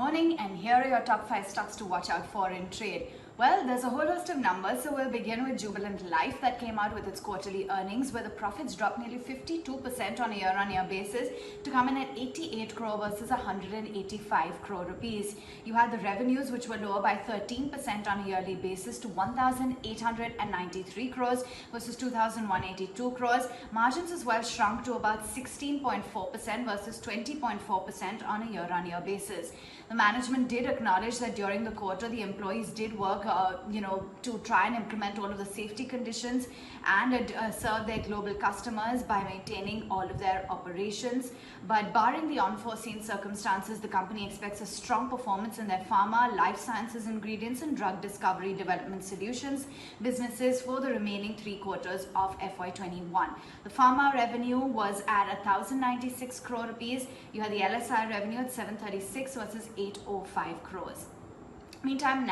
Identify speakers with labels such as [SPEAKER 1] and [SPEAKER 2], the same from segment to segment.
[SPEAKER 1] morning, and here are your top 5 stocks to watch out for in trade. Well, there's a whole host of numbers, so we'll begin with Jubilant Life that came out with its quarterly earnings where the profits dropped nearly 52% on a year-on-year basis to come in at 88 crore versus 185 crore rupees. You had the revenues which were lower by 13% on a yearly basis to 1,893 crores versus 2,182 crores. Margins as well shrunk to about 16.4% versus 20.4% on a year-on-year basis. The management did acknowledge that during the quarter the employees did work to try and implement all of the safety conditions and serve their global customers by maintaining all of their operations. But barring the unforeseen circumstances, the company expects a strong performance in their pharma, life sciences ingredients and drug discovery development solutions businesses for the remaining 3 quarters of FY21. The pharma revenue was at 1,096 crore rupees. You had the LSI revenue at 736 versus 805 crores. Meantime,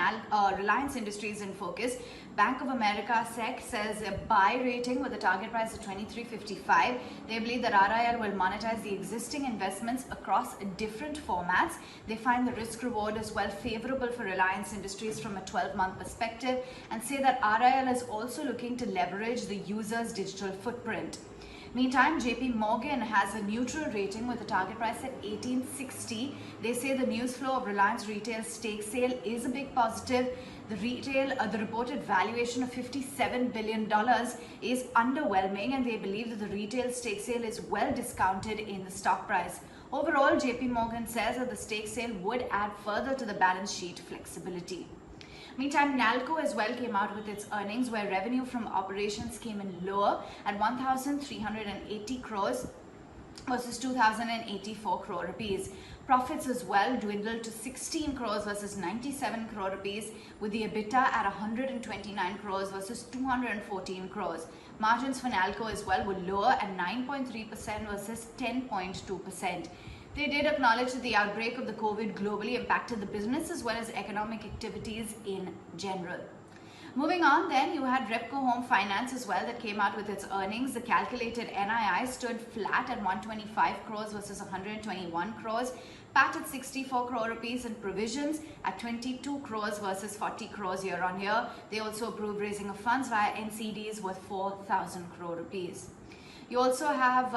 [SPEAKER 1] Reliance Industries in focus. Bank of America SEC says a buy rating with a target price of 23.55. They believe that RIL will monetize the existing investments across different formats. They find the risk reward as well favorable for Reliance Industries from a 12-month perspective and say that RIL is also looking to leverage the user's digital footprint. Meantime, JP Morgan has a neutral rating with a target price at 1860. They say the news flow of Reliance Retail stake sale is a big positive. The reported valuation of $57 billion is underwhelming, and they believe that the retail stake sale is well discounted in the stock price. Overall, JP Morgan says that the stake sale would add further to the balance sheet flexibility. Meantime, Nalco as well came out with its earnings where revenue from operations came in lower at 1,380 crores versus 2,084 crore rupees. Profits as well dwindled to 16 crores versus 97 crore rupees with the EBITDA at 129 crores versus 214 crores. Margins for Nalco as well were lower at 9.3% versus 10.2%. They did acknowledge that the outbreak of the COVID globally impacted the business as well as economic activities in general. Moving on then, you had Repco Home Finance as well that came out with its earnings. The calculated NII stood flat at 125 crores versus 121 crores. PAT at 64 crore rupees and provisions at 22 crores versus 40 crores year on year. They also approved raising of funds via NCDs worth 4,000 crore rupees. You also have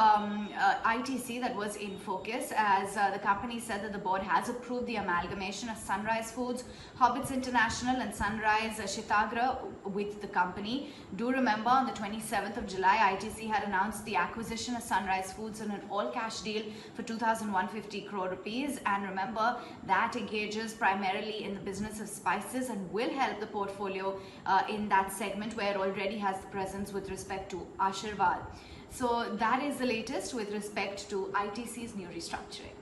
[SPEAKER 1] ITC that was in focus as the company said that the board has approved the amalgamation of Sunrise Foods, Hobbits International and Sunrise Shitagra with the company. Do remember on the 27th of July, ITC had announced the acquisition of Sunrise Foods in an all-cash deal for 2,150 crore rupees. And remember, that engages primarily in the business of spices and will help the portfolio in that segment where it already has the presence with respect to Ashirvad. So that is the latest with respect to ITC's new restructuring.